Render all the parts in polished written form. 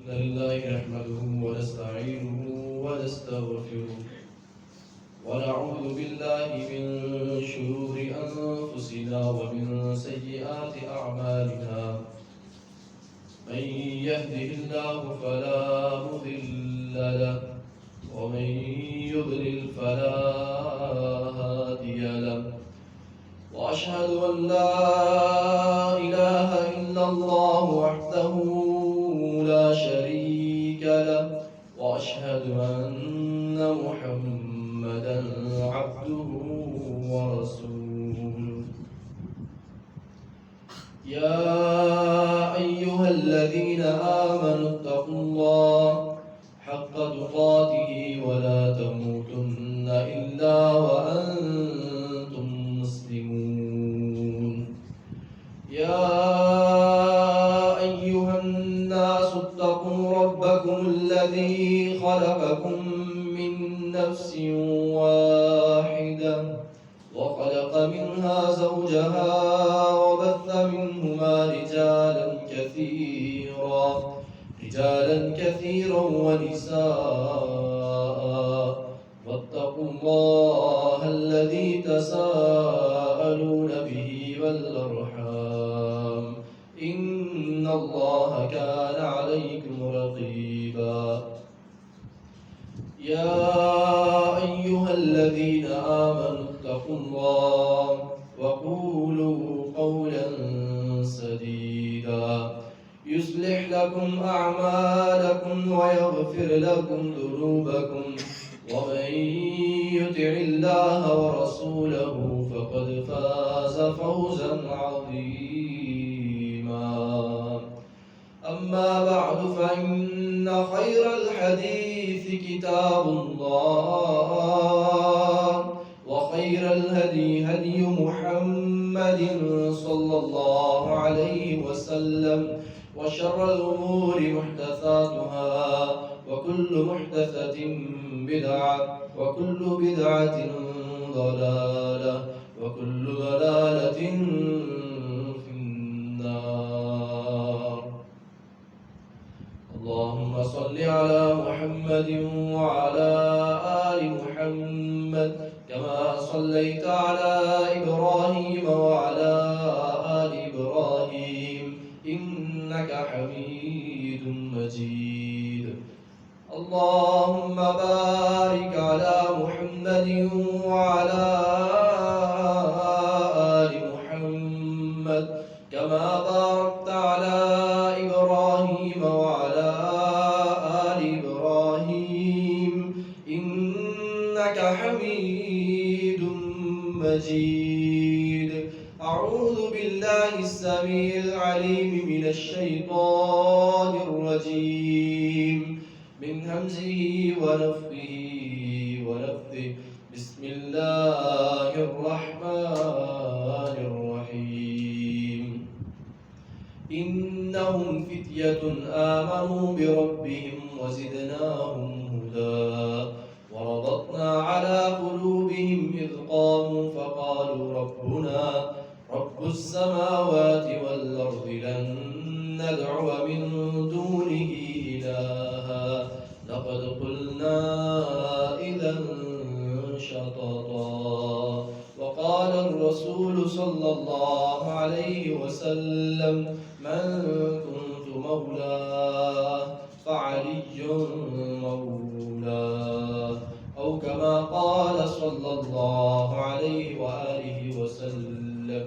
لله نحمده ونستعينه ونستغفره ونعوذ بالله من شرور أنفسنا ومن سيئات أعمالنا من يهده الله فلا مضل له ومن يضلل فلا هادي له وأشهد أن لا إله إلا الله وحده لا شريك له وأشهد أن محمدا عبده ورسوله يا أيها الذين آمنوا اتقوا الله حق تقاته ولا تموتن إلا وأنتم مسلمون يا أيها الناس اتقوا ربكم الذي خلقكم من نفس واحدة وخلق منها زوجها وبث منهما رجالا كثيرا ونساء واتقوا الله الذي تساءلون به والأرحام إن الله كان عليكم رقيبا يا أيها الذين آمنوا اتقوا الله وقولوا قولا سديدا يصلح لكم أعمالكم ويغفر لكم ذنوبكم ومن يطع الله ورسوله فقد فاز فوزا عظيما أما بعد فإن خير الحديث كتاب الله وخير الهدي هدي محمد صلى الله عليه وسلم وشر الأمور محدثاتها وكل محدثة بدعة وكل بدعة ضلالة وكل ضلالة في النار اللهم صل على محمد وعلى آل محمد كما صليت على إبراهيم وعلى آل إبراهيم إنك حميد مجيد اللهم بارك على محمد وعلى آل محمد كما باركت على إبراهيم وعلى آل إبراهيم إنك حميد مجيد أعوذ بالله السميع العليم من الشيطان الرجيم من همزه ونفخه ونفثه بسم الله الرحمن الرحيم إنهم فتية آمنوا بربهم وزدناهم هدى وربطنا على قلوبهم إذ قاموا فقالوا ربنا رب السماوات والأرض لن ندعو من دونه إلها لقد قلنا إذا شططا وقال الرسول صلى الله عليه وسلم من كنت مولاه فعلي مولاه أو كما قال صلى الله عليه وآله وسلم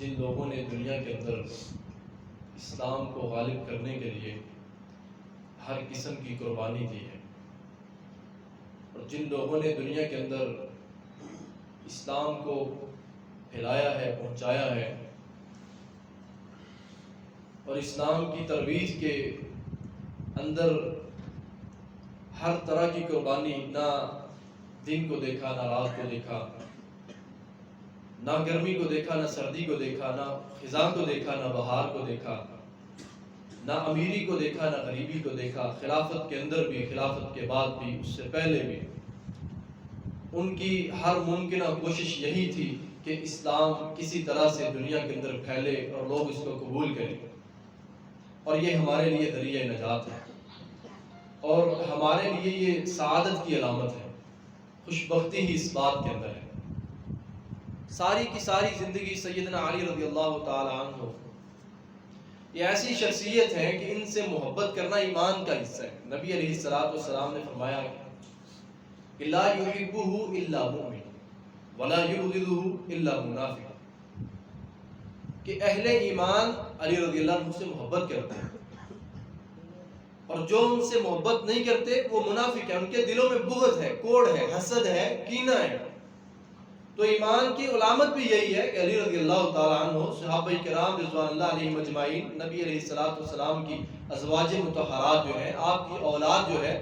جن لوگوں نے دنیا کے اندر اسلام کو غالب کرنے کے لیے ہر قسم کی قربانی دی ہے، اور جن لوگوں نے دنیا کے اندر اسلام کو پھیلایا ہے، پہنچایا ہے، اور اسلام کی ترویج کے اندر ہر طرح کی قربانی، نہ دن کو دیکھا، نہ رات کو دیکھا، نہ گرمی کو دیکھا، نہ سردی کو دیکھا، نہ خزاں کو دیکھا، نہ بہار کو دیکھا، نہ امیری کو دیکھا، نہ غریبی کو دیکھا، خلافت کے اندر بھی، خلافت کے بعد بھی، اس سے پہلے بھی ان کی ہر ممکنہ کوشش یہی تھی کہ اسلام کسی طرح سے دنیا کے اندر پھیلے اور لوگ اس کو قبول کریں، اور یہ ہمارے لیے ذریعہ نجات ہے، اور ہمارے لیے یہ سعادت کی علامت ہے، خوش بختی ہی اس بات کے اندر ہے۔ ساری کی ساری زندگی سیدنا علی رضی اللہ تعالی عنہ یہ ایسی شخصیت ہے کہ ان سے محبت کرنا ایمان کا حصہ ہے۔ نبی علیہ السلام نے فرمایا کہ لا یحبہ الا مؤمن ولا یبغضہ الا منافق، کہ اہل ایمان علی رضی اللہ عنہ سے محبت کرتے ہیں، اور جو ان سے محبت نہیں کرتے وہ منافق ہیں، ان کے دلوں میں بغض ہے، کوڑ ہے، حسد ہے، کینہ ہے۔ تو ایمان کی علامت بھی یہی ہے کہ علی رضی اللہ تعالیٰ عنہ، صحابہ کرام رضوان اللہ علیہم اجمعین، نبی علیہ السلام کی ازواج مطہرات جو ہیں، آپ کی اولاد جو ہے،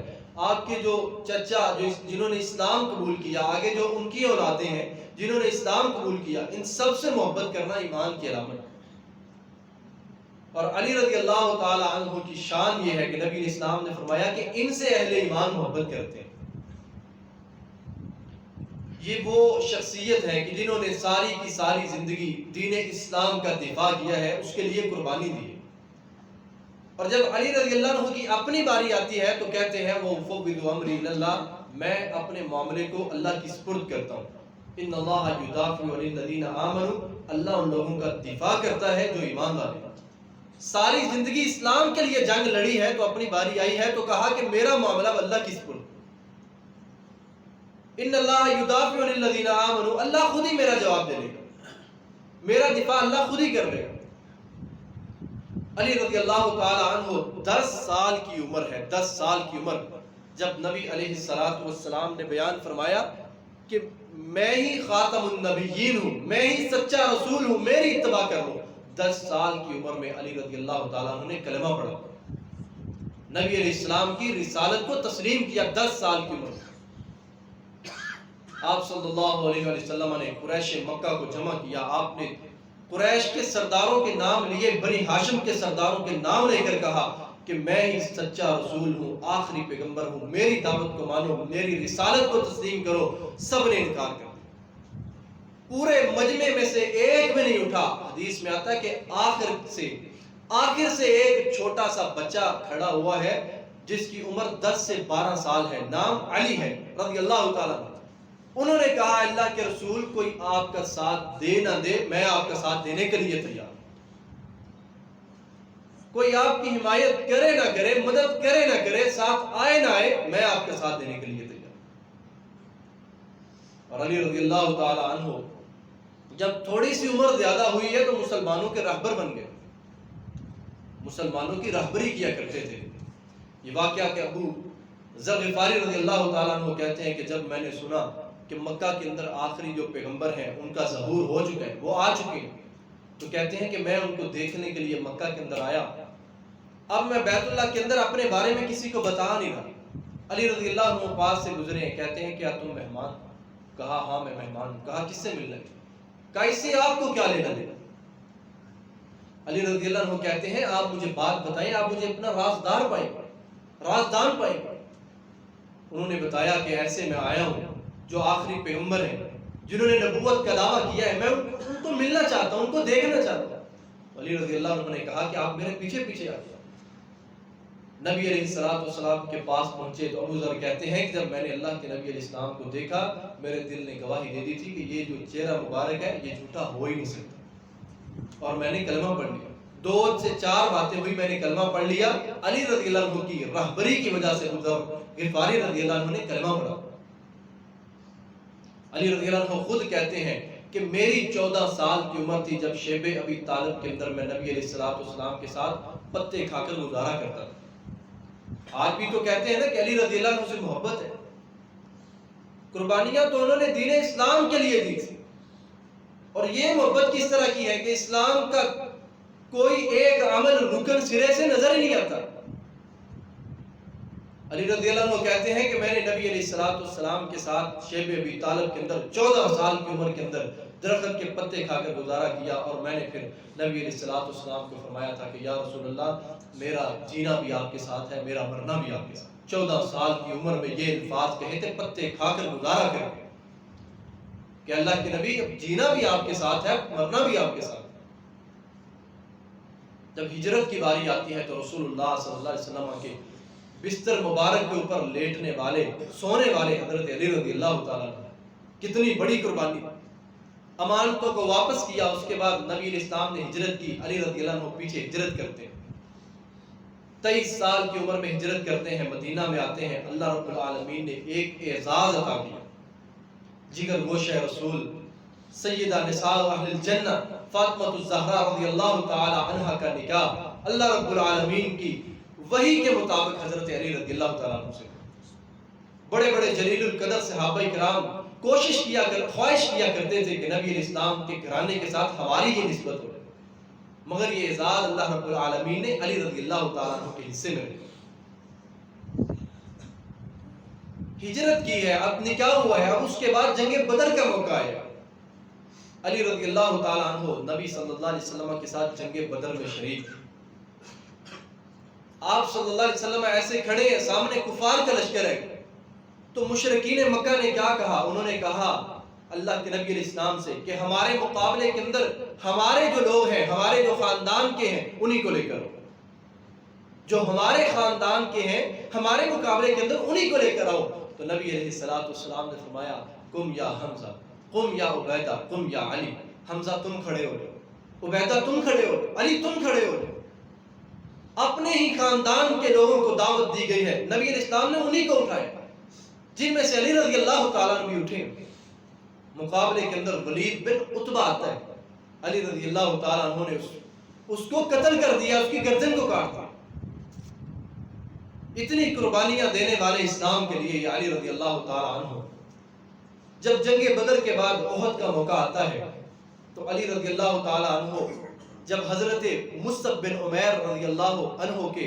آپ کے جو چچا جنہوں نے اسلام قبول کیا، آگے جو ان کی اولادیں ہیں جنہوں نے اسلام قبول کیا، ان سب سے محبت کرنا ایمان کی علامت ہے۔ اور علی رضی اللہ تعالیٰ عنہ کی شان یہ ہے کہ نبی علیہ السلام نے فرمایا کہ ان سے اہل ایمان محبت کرتے ہیں۔ یہ وہ شخصیت ہے کہ جنہوں نے ساری کی ساری زندگی دین اسلام کا دفاع کیا ہے، اس کے لیے قربانی دی ہے، اور جب علی رضی اللہ عنہ کی اپنی باری آتی ہے تو کہتے ہیں وہ فوض امری اللہ، میں اپنے معاملے کو اللہ کی سپرد کرتا ہوں، ان اللہ یدافع عن الذین آمنوا، اللہ ان لوگوں کا دفاع کرتا ہے جو ایمان والے ہیں۔ ساری زندگی اسلام کے لیے جنگ لڑی ہے، تو اپنی باری آئی ہے تو کہا کہ میرا معاملہ اللہ کی سپرد، ان اللہ یدافع عن الذین آمنوا، اللہ خود ہی میرا جواب دے لے گا، میرا دفاع اللہ خود ہی کر لے گا۔ علی رضی اللہ تعالی عنہ 10 سال کی عمر ہے، 10 سال کی عمر، جب نبی علیہ السلام نے بیان فرمایا کہ میں ہی خاتم النبیین ہوں، میں ہی سچا رسول ہوں، میری اتباع کر لو، 10 سال کی عمر میں علی رضی اللہ تعالیٰ عنہ نے کلمہ پڑھا، نبی علیہ السلام کی رسالت کو تسلیم کیا، 10 سال کی عمر۔ آپ صلی اللہ علیہ وسلم نے قریش مکہ کو جمع کیا، آپ نے قریش کے سرداروں کے نام لیے، بنی ہاشم کے سرداروں کے نام لے کر کہا کہ میں ہی سچا رسول ہوں، آخری پیغمبر ہوں، میری دعوت کو مانو، میری رسالت کو تسلیم کرو۔ سب نے انکار کر دیا، پورے مجمع میں سے ایک بھی نہیں اٹھا۔ حدیث میں آتا ہے کہ آخر سے ایک چھوٹا سا بچہ کھڑا ہوا ہے جس کی عمر 10 سے 12 سال ہے، نام علی ہے رضی اللہ تعالیٰ عنہ۔ انہوں نے کہا اللہ کے رسول کوئی آپ کا ساتھ دے نہ دے، میں آپ کا ساتھ دینے کے لیے تیار ہوں، کوئی آپ کی حمایت کرے نہ کرے، مدد کرے نہ کرے، ساتھ آئے نہ آئے، میں آپ کا ساتھ دینے کے لیے تیار ہوں۔ اور علی رضی اللہ تعالی عنہ جب تھوڑی سی عمر زیادہ ہوئی ہے تو مسلمانوں کے رہبر بن گئے، مسلمانوں کی رہبری کیا کرتے تھے۔ یہ واقعہ کہ ابو ذر غفاری رضی اللہ تعالیٰ عنہ کہتے ہیں کہ جب میں نے سنا کہ مکہ کے اندر آخری جو پیغمبر ہیں ان کا ظہور ہو چکا ہے، وہ آ چکے ہیں، تو کہتے ہیں کہ میں ان کو دیکھنے کے لیے مکہ کے اندر آیا، اب میں بیت اللہ کے اندر اپنے بارے میں کسی کو بتا نہیں رہا۔ علی رضی اللہ عنہ پاس سے گزرے ہیں، کہتے ہیں کیا تم مہمان؟ کہا ہاں میں مہمان ہوں۔ کہا کس سے ملنا ہے؟ کہا اس سے آپ کو کیا لینا دینا؟ علی رضی اللہ عنہ کہتے ہیں آپ مجھے بات بتائیں، آپ مجھے اپنا رازدان پائیں۔ انہوں نے بتایا کہ ایسے میں آیا ہوں جو آخری پیغمبر ہیں، جنہوں نے نبوت کا دعویٰ کیا ہے، میں ان کو ملنا چاہتا ہوں، ان کو دیکھنا چاہتا ہوں۔ علی رضی اللہ عنہ نے کہا کہ آپ میرے پیچھے پیچھے آ جائیں۔ نبی علیہ السلام کے پاس پہنچے تو ابو ذر کہتے ہیں کہ جب میں نے اللہ کے نبی علیہ السلام کو دیکھا، میرے دل نے گواہی دے دی تھی کہ یہ جو چہرہ مبارک ہے یہ جھوٹا ہو ہی نہیں سکتا، اور میں نے کلمہ پڑھ لیا۔ 2 سے 4 باتیں ہوئی، میں نے کلمہ پڑھ لیا۔ علی رضی اللہ عنہ کی رہبری کی وجہ سے ابو ذر غفاری رضی اللہ عنہ نے کلمہ پڑھا۔ علی رضی اللہ عنہ خود کہتے ہیں کہ میری 14 سال کی عمر تھی جب شیب ابی طالب کے اندر میں نبی علیہ السلام کے ساتھ پتے کھا کر گزارا کرتا تھا۔ آج بھی تو کہتے ہیں نا کہ علی رضی اللہ عنہ سے محبت ہے، قربانیاں تو انہوں نے دین اسلام کے لیے دی تھی، اور یہ محبت کس طرح کی ہے کہ اسلام کا کوئی ایک عمل رکن سرے سے نظر ہی نہیں آتا۔ علی رضی اللہ عنہ کہتے ہیں کہ میں نے نبی علیہ السلام کے ساتھ شیب ابی طالب کے اندر 14 سال کی عمر کے اندر درخت کے پتے کھا کر گزارا کیا، اور میں نے پھر نبی علیہ السلام کو فرمایا تھا کہ یا رسول اللہ میرا جینا بھی آپ کے ساتھ ہے، میرا مرنا بھی آپ کے ساتھ۔ 14 سال کی عمر میں یہ الفاظ کہے تھے پتے کھا کر گزارا کر کے کہ اللہ کے نبی اب جینا بھی آپ کے ساتھ ہے، مرنا بھی آپ کے ساتھ ہے۔ جب ہجرت کی باری آتی ہے تو رسول اللہ صلی اللہ علیہ وسلم کے بستر مبارک کے اوپر لیٹنے والے سونے والے حضرت علی رضی اللہ تعالیٰ عنہ، کتنی بڑی قربانی، امانتوں کو واپس کیا۔ اس کے بعد نبی علیہ السلام نے ہجرت کی، علی رضی اللہ عنہ پیچھے ہجرت کرتے ہیں، 23 سال کی عمر میں ہجرت کرتے ہیں، مدینہ میں آتے ہیں۔ اللہ رب العالمین نے ایک اعزاز عطا کیا، جگر گوشہ رسول سیدہ نساء اہل الجنہ فاطمہ الزہرا رضی اللہ تعالی عنہا کا نکاح اللہ رب العالمین کی وحی کے مطابق حضرت علی رضی اللہ تعالیٰ عنہ سے۔ بڑے بڑے جلیل القدر صحابہ کرام خواہش کیا کرتے تھے کہ نبی علیہ السلام کے گھرانے کے ساتھ ہماری یہ نسبت ہو، مگر یہ اعزاز اللہ رب العالمین نے علی رضی اللہ تعالیٰ عنہ کے حصے میں رکھا۔ ہجرت کی ہے، اب نکاح ہوا ہے، اب اس کے بعد جنگ بدر کا موقع ہے۔ علی رضی اللہ تعالیٰ عنہ نبی صلی اللہ علیہ وسلم کے ساتھ جنگ بدر میں شریک۔ آپ صلی اللہ علیہ وسلم ایسے کھڑے ہیں، سامنے کفار کا لشکر ہے، تو مشرکین مکہ نے کیا کہا؟ انہوں نے کہا اللہ کے نبی علیہ السلام سے کہ ہمارے مقابلے کے اندر ہمارے جو لوگ ہیں، ہمارے جو خاندان کے ہیں، انہی کو لے کر آؤ، جو ہمارے خاندان کے ہیں ہمارے مقابلے کے اندر انہی کو لے کر آؤ۔ تو نبی علیہ السلام نے فرمایا قم یا حمزہ، قم یا عبیدہ، قم یا علی۔ حمزہ تم کھڑے ہو جاؤ، عبیدہ تم کھڑے ہو جاؤ، علی تم کھڑے ہو جاؤ۔ اپنے ہی خاندان کے لوگوں کو دعوت دی گئی ہے، نبی علیہ السلام نے انہی کو اٹھایا، جن میں سے علی رضی اللہ تعالیٰ عنہ بھی اٹھے۔ مقابلے کے اندر ولید بن عتبہ آتا ہے، علی رضی اللہ تعالیٰ عنہ نے اس کو قتل کر دیا، اس کی گردن کو کاٹ دیا۔ اتنی قربانیاں دینے والے اسلام کے لیے یہ علی رضی اللہ تعالیٰ عنہ۔ جب جنگ بدر کے بعد احد کا موقع آتا ہے تو علی رضی اللہ تعالیٰ عنہ جب حضرت مصعب بن عمیر رضی اللہ عنہ کے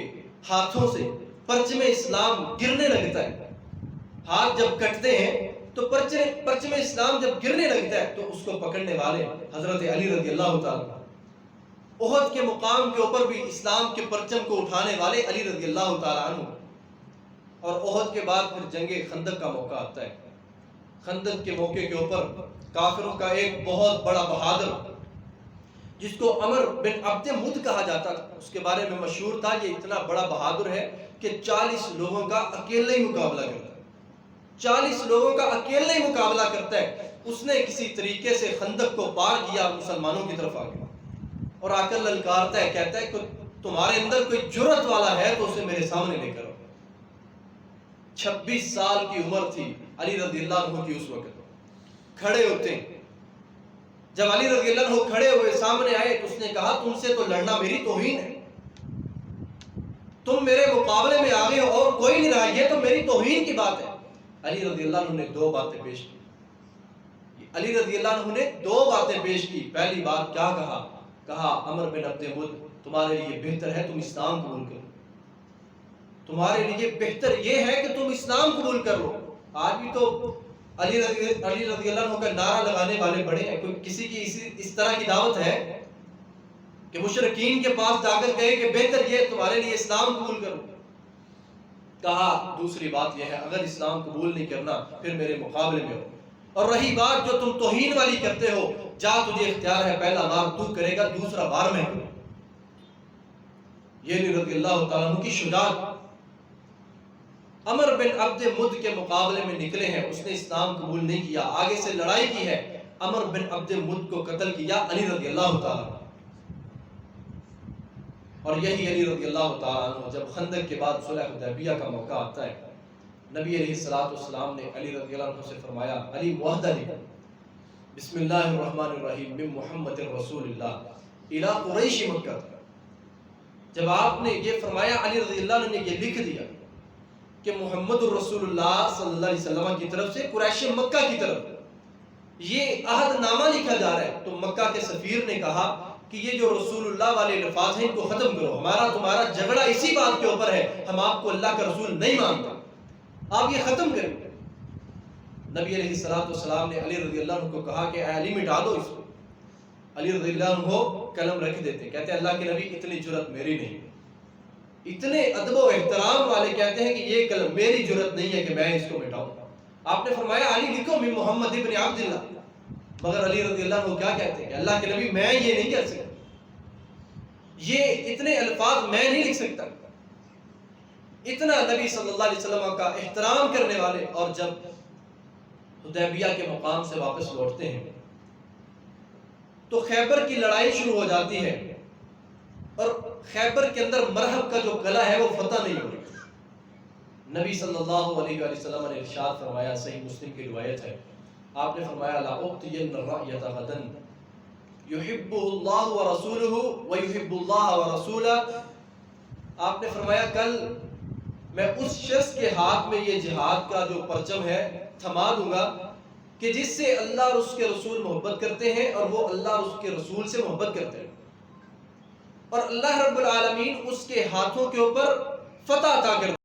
ہاتھوں سے پرچم اسلام گرنے لگتا ہے، ہاتھ جب کٹتے ہیں تو پرچم اسلام جب گرنے لگتا ہے تو اس کو پکڑنے والے حضرت علی رضی اللہ تعالیٰ، احد کے مقام کے اوپر بھی اسلام کے پرچم کو اٹھانے والے علی رضی اللہ تعالیٰ عنہ۔ اور احد کے بعد پھر جنگ خندق کا موقع آتا ہے۔ خندق کے موقع کے اوپر کافروں کا ایک بہت بڑا بہادر جس کو عمر بن عبد مد کہا جاتا تھا، اس کے بارے میں مشہور تھا یہ اتنا بڑا بہادر ہے کہ 40 لوگوں کا اکیلے ہی مقابلہ کرتا ہے، 40 لوگوں کا اکیلے ہی مقابلہ کرتا ہے۔ اس نے کسی طریقے سے خندق کو پار کیا، مسلمانوں کی طرف آ گیا اور آ کر للکارتا ہے، کہتا ہے کہ تمہارے اندر کوئی جرأت والا ہے تو اسے میرے سامنے لے کر آؤ۔ 26 سال کی عمر تھی علی رضی اللہ عنہ کی اس وقت۔ کھڑے ہوتے ہیں، جب علی رضی اللہ عنہ کھڑے ہوئے سامنے آئے تو اس نے کہا تم سے تو لڑنا میری توہین ہے، تم میرے مقابلے میں آگے ہو اور کوئی نہیں رہا، یہ تو میری توہین کی بات ہے۔ علی رضی اللہ عنہ نے 2 باتیں پیش کی، علی رضی اللہ عنہ نے 2 باتیں پیش کی۔ پہلی بات کیا کہا عمر بن عبد مد تمہارے لیے بہتر ہے تم اسلام قبول کرو، تمہارے لیے بہتر یہ ہے کہ تم اسلام قبول کر لو۔ آج بھی تو علی رضی اللہ عنہ کا نعرہ لگانے والے بڑے ہیں، کوئی کسی کی اس طرح کی دعوت ہے کہ مشرکین کے پاس جا کر کہے کہ بہتر یہ تمہارے لیے اسلام قبول کرو؟ کہا دوسری بات یہ ہے اگر اسلام قبول نہیں کرنا پھر میرے مقابلے میں ہو، اور رہی بات جو تم توہین والی کرتے ہو، جا تجھے اختیار ہے، پہلا بار تو کرے گا، دوسرا بار میں کروں۔ یہ علی رضی اللہ تعالیٰ عنہ کی شجاعت۔ عمر بن عبد مد کے مقابلے میں نکلے ہیں، اس نے اسلام قبول نہیں کیا، آگے سے لڑائی کی ہے، عمر بن عبد مد کو قتل کیا علی رضی اللہ تعالیٰ عنہ۔ اور یہی علی رضی اللہ تعالیٰ عنہ جب خندق کے بعد صلح حدیبیہ کا موقع آتا ہے، نبی علیہ السلام نے علی رضی اللہ عنہ سے فرمایا علی معاہدہ لکھو، بسم اللہ الرحمن الرحیم من محمد رسول اللہ الی قریش مکہ. جب آپ نے یہ فرمایا علی رضی اللہ عنہ نے یہ لکھ دیا کہ محمد الرسول اللہ صلی اللہ علیہ وسلم کی طرف سے قریش مکہ کی طرف یہ عہد نامہ لکھا جا رہا ہے، تو مکہ کے سفیر نے کہا کہ یہ جو رسول اللہ والے الفاظ ہیں ان کو ختم کرو، ہمارا تمہارا جھگڑا اسی بات کے اوپر ہے، ہم آپ کو اللہ کا رسول نہیں مانتے، آپ یہ ختم کریں. نبی علیہ السلام نے علی رضی اللہ عنہ کو کہا کہ اے علی مٹا دو اس کو. علی رضی اللہ عنہ قلم رکھ دیتے، کہتے ہیں اللہ کے نبی اتنی جرأت میری نہیں. اتنے ادب و احترام والے کہتے ہیں کہ یہ قلم میری جرأت نہیں ہے کہ میں اس کو مٹاؤں. آپ نے فرمایا علی لکھو من محمد ابن عبداللہ، مگر علی رضی اللہ عنہ کیا کہتے ہیں کہ اللہ کے نبی میں یہ نہیں کہہ سکتا، یہ اتنے الفاظ میں نہیں لکھ سکتا. اتنا نبی صلی اللہ علیہ وسلم کا احترام کرنے والے. اور جب حدیبیہ کے مقام سے واپس لوٹتے ہیں تو خیبر کی لڑائی شروع ہو جاتی ہے، اور خیبر کے اندر مرحب کا جو قلعہ ہے وہ فتح نہیں ہو رہا. نبی صلی اللہ علیہ وسلم نے ارشاد فرمایا، صحیح مسلم کی روایت ہے، آپ نے فرمایا لا اعطین الرأیۃ غدا یحبہ اللہ ورسولہ ویحب اللہ ورسولہ. آپ نے فرمایا کل میں اس شخص کے ہاتھ میں یہ جہاد کا جو پرچم ہے تھما دوں گا کہ جس سے اللہ اور اس کے رسول محبت کرتے ہیں اور وہ اللہ اور اس کے رسول سے محبت کرتے ہیں، اور اللہ رب العالمین اس کے ہاتھوں کے اوپر فتح عطا کرتے ہیں.